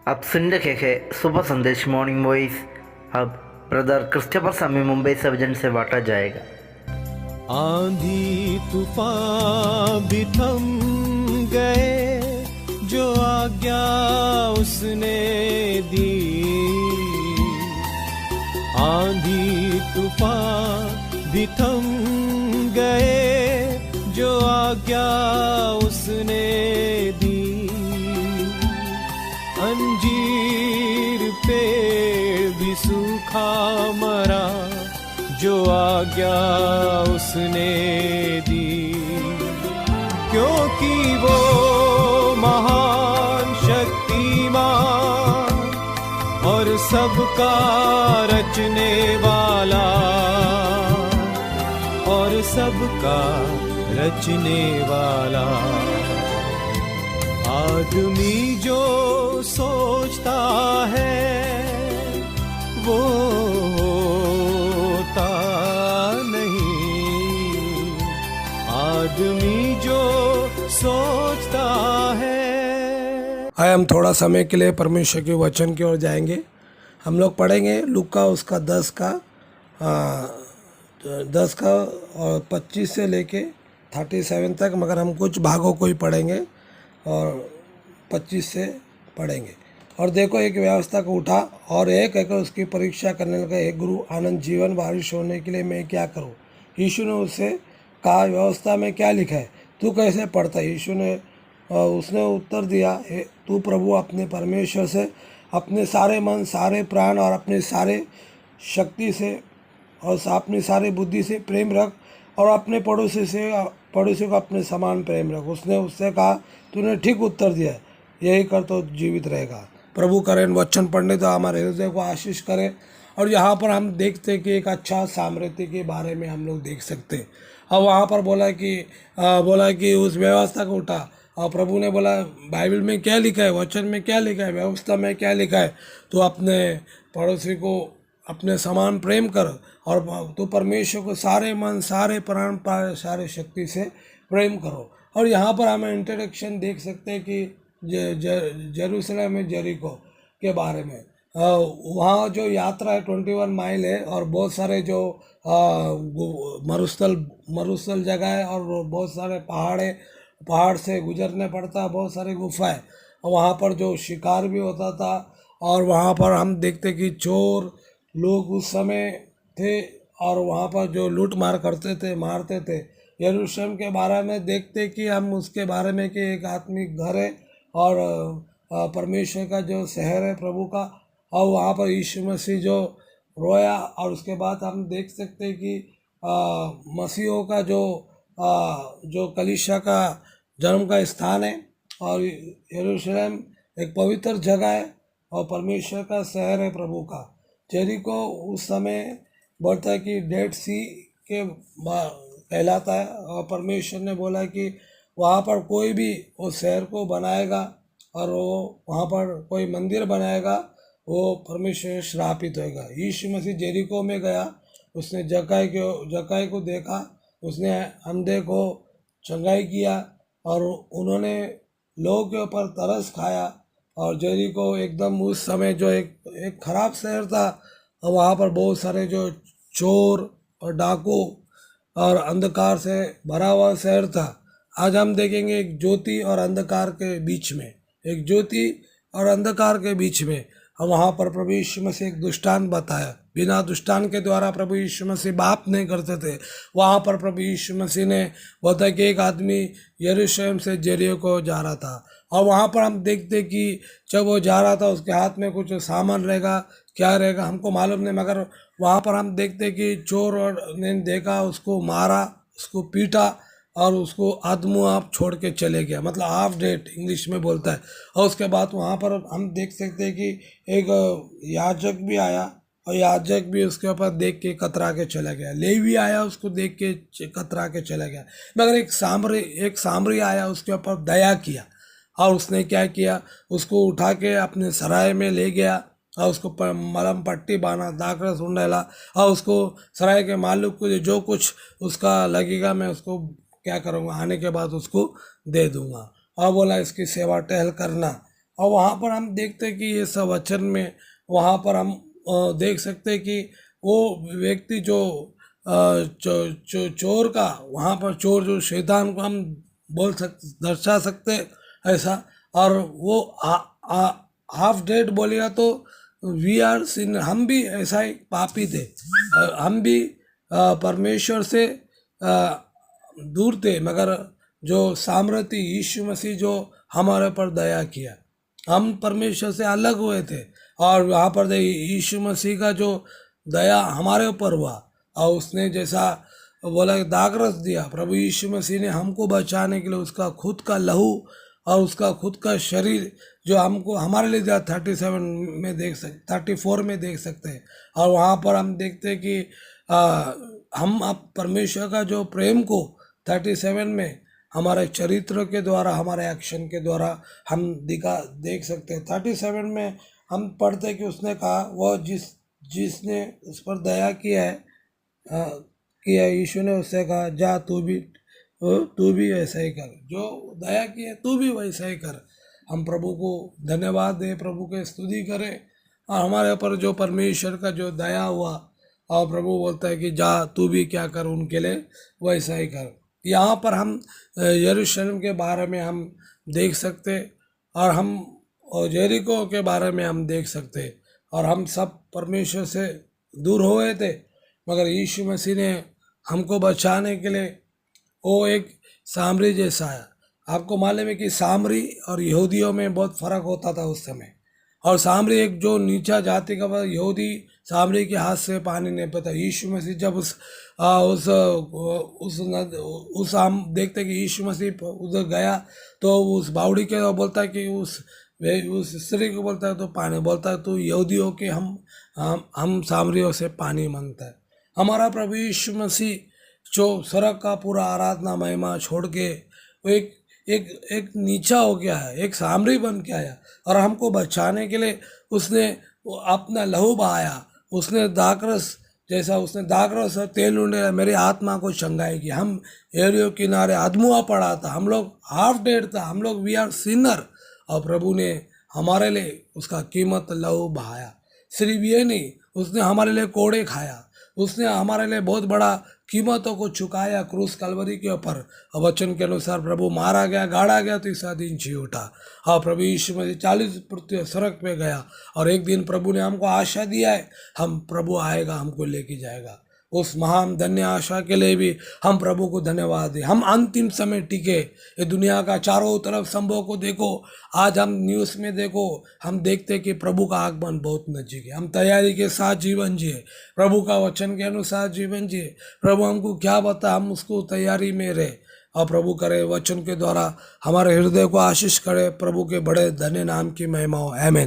आप सुन रहे हैं सुबह संदेश मॉर्निंग वॉइस। अब ब्रदर क्रिस्टोफर स्वामी मुंबई से वजन से बांटा जाएगा। आंधी तूफान भी थम गए जो आज्ञा उसने दी। आंधी तूफान भी थम गए जो आज्ञा उसने दी। अंजीर पेड़ भी सूखा मरा जो आज्ञा उसने दी। क्योंकि वो महान शक्तिमान और सबका रचने वाला और सबका रचने वाला। आदमी जो सोचता है वो होता नहीं। आदमी जो सोचता है। आए हम थोड़ा समय के लिए परमेश्वर के वचन की ओर जाएंगे। हम लोग पढ़ेंगे लूका उसका 10 का और 25 से लेके 37 तक, मगर हम कुछ भागों को ही पढ़ेंगे और 25 से पढ़ेंगे। और देखो, एक व्यवस्था को उठा और एक एक उसकी परीक्षा करने लगा। एक गुरु आनंद जीवन बारिश होने के लिए मैं क्या करूं? यीशु ने उससे कहा, व्यवस्था में क्या लिखा है, तू कैसे पढ़ता है? यीशु ने उसने उत्तर दिया, तू प्रभु अपने परमेश्वर से अपने सारे मन, सारे प्राण और अपने सारे शक्ति से और अपनी सारी बुद्धि से प्रेम रख और अपने पड़ोसी को अपने समान प्रेम रख। उसने उससे कहा, तूने ठीक उत्तर दिया, यही कर तो जीवित रहेगा। प्रभु करें वचन पढ़ने तो हमारे हृदय को आशीष करें। और यहाँ पर हम देखते हैं कि एक अच्छा सामर्थ्य के बारे में हम लोग देख सकते हैं। और वहाँ पर बोला कि उस व्यवस्था को उठा और प्रभु ने बोला, बाइबल में क्या लिखा है, वचन में क्या लिखा है, व्यवस्था में क्या लिखा है? तो अपने पड़ोसी को अपने समान प्रेम कर और तो परमेश्वर को सारे मन, सारे प्राण, सारे शक्ति से प्रेम करो। और यहाँ पर हमें इंट्रोडक्शन देख सकते हैं कि जेरूसलम में जेरिको के बारे में। वहाँ जो यात्रा है 21 माइल है और बहुत सारे जो मरुस्थल जगह है और बहुत सारे पहाड़ है, पहाड़ से गुजरने पड़ता है, बहुत सारे गुफा है। और वहाँ पर जो शिकार भी होता था और वहाँ पर हम देखते कि चोर लोग उस समय थे और वहाँ पर जो लूट मार करते थे, मारते थे। यरूशलेम के बारे में देखते कि हम उसके बारे में कि एक आत्मिक घर है और परमेश्वर का जो शहर है प्रभु का। और वहाँ पर यीशु मसीह जो रोया और उसके बाद हम देख सकते कि मसीहों का जो कलीसिया का जन्म का स्थान है। और यरूशलेम एक पवित्र जगह है और परमेश्वर का शहर है प्रभु का। जेरिको उस समय बोलता है कि डेड सी के कहलाता है और परमेश्वर ने बोला कि वहाँ पर कोई भी उस शहर को बनाएगा और वो वहाँ पर कोई मंदिर बनाएगा, वो परमेश्वर श्रापित होएगा। यीशु मसीह जेरिको में गया, उसने जक्कई को देखा, उसने अंधे को चंगाई किया और उन्होंने लोगों के ऊपर तरस खाया। और जेरिको एकदम उस समय जो एक खराब शहर था और वहाँ पर बहुत सारे जो चोर और डाकू और अंधकार से भरा हुआ शहर था। आज हम देखेंगे एक ज्योति और अंधकार के बीच में, एक ज्योति और अंधकार के बीच में। और वहाँ पर प्रभु यीशु मसीह एक दुष्टांत बताया। बिना दुष्टांत के द्वारा प्रभु यीशु मसीह बात नहीं करते थे। वहाँ पर प्रभु यीशु मसीह ने बताया कि एक आदमी यरूशलेम से जेरिको को जा रहा था और वहाँ पर हम देखते कि जब वो जा रहा था उसके हाथ में कुछ सामान रहेगा, क्या रहेगा हमको मालूम नहीं, मगर वहाँ पर हम देखते कि चोर ने देखा, उसको मारा, उसको पीटा और उसको आदमो आप छोड़ के चले गया, मतलब हाफ डेड इंग्लिश में बोलता है। और उसके बाद वहाँ पर हम देख सकते हैं कि एक याजक भी आया और याजक भी उसके ऊपर देख के कतरा के चला गया। लेवी आया, उसको देख के कतरा के चला गया। मगर एक सामरी आया, उसके ऊपर दया किया और उसने क्या किया, उसको उठा के अपने सराय में ले गया और उसको मलम पट्टी बांधा, दाखरस उंडेला और उसको सराय के मालिक को जो कुछ उसका लगेगा मैं उसको क्या करूँगा, आने के बाद उसको दे दूँगा। और बोला इसकी सेवा टहल करना। और वहाँ पर हम देखते कि ये सब वचन में वहाँ पर हम देख सकते कि वो व्यक्ति जो चोर का वहाँ पर चोर जो शैतान को हम दर्शा सकते ऐसा। और वो हाफ डेड बोलेगा तो वी आर सिन, हम भी ऐसा ही पापी थे, हम भी परमेश्वर से दूर थे, मगर जो सामर्थी यीशु मसीह जो हमारे पर दया किया, हम परमेश्वर से अलग हुए थे और वहाँ पर यीशु मसीह का जो दया हमारे ऊपर हुआ और उसने जैसा बोला दागरस दिया, प्रभु यीशु मसीह ने हमको बचाने के लिए उसका खुद का लहू और उसका खुद का शरीर जो हमको हमारे लिए दिया 37 में देख सकते 34 में देख सकते हैं। और वहाँ पर हम देखते हैं कि हम अब परमेश्वर का जो प्रेम को 37 में हमारे चरित्र के द्वारा हमारे एक्शन के द्वारा हम देख सकते हैं। 37 में हम पढ़ते कि उसने कहा वो जिसने उस पर दया किया है यीशु ने उससे कहा जा तू भी वैसा ही कर, जो दया की है तू भी वैसा ही कर। हम प्रभु को धन्यवाद दें, प्रभु के स्तुति करें और हमारे ऊपर जो परमेश्वर का जो दया हुआ और प्रभु बोलता है कि जा तू भी क्या कर उनके लिए वैसा ही कर। यहाँ पर हम यरूशलेम के बारे में हम देख सकते और हम यरीको के बारे में हम देख सकते और हम सब परमेश्वर से दूर हो गए थे, मगर यीशु मसीह ने हमको बचाने के लिए वो एक सामरी जैसा आया। आपको मालूम है कि सामरी और यहूदियों में बहुत फर्क होता था उस समय, और सामरी एक जो नीचा जाति का यहूदी सामरी के हाथ से पानी नहीं पता। यीशु मसीह जब उस हम देखते कि यीशु मसीह उधर गया तो उस बावड़ी के बोलता है कि उस स्त्री को बोलता है तो पानी, बोलता है तो यहूदियों के हम सामरियों से पानी मांगता है। हमारा प्रभु यीशु मसीह जो स्वर्ग का पूरा आराधना महिमा छोड़ के वो एक नीचा हो गया है, एक सामरी बन के आया और हमको बचाने के लिए उसने अपना लहू बहाया। उसने दागरस जैसा उसने दागरस और तेल उड़ने मेरी आत्मा को चंगाई की। हम एरियो किनारे अधमुआ पड़ा था, हम लोग हाफ डेड था, हम लोग वी आर सिनर, और प्रभु ने हमारे लिए उसका कीमत लहू बहाया। सिर्फ ये नहीं, उसने हमारे लिए कोड़े खाया, उसने हमारे लिए बहुत बड़ा कीमतों को चुकाया क्रूस कलवरी के ऊपर। वचन के अनुसार प्रभु मारा गया, गाड़ा गया, तीसरा दिन जी उठा। हाँ, प्रभु यीशु मसीह 40 पृथ्वी सड़क पे गया और एक दिन प्रभु ने हमको आशा दिया है, हम प्रभु आएगा हमको लेके जाएगा। उस महान धन्य आशा के लिए भी हम प्रभु को धन्यवाद दें। हम अंतिम समय टिके, ये दुनिया का चारों तरफ संभव को देखो, आज हम न्यूज़ में देखो, हम देखते कि प्रभु का आगमन बहुत नजीक है। हम तैयारी के साथ जीवन जिए, प्रभु का वचन के अनुसार जीवन जिए। प्रभु हमको क्या बता, हम उसको तैयारी में रहे और प्रभु करे वचन के द्वारा हमारे हृदय को आशीष करे। प्रभु के बड़े धन्य नाम की महिमा हो, आमीन।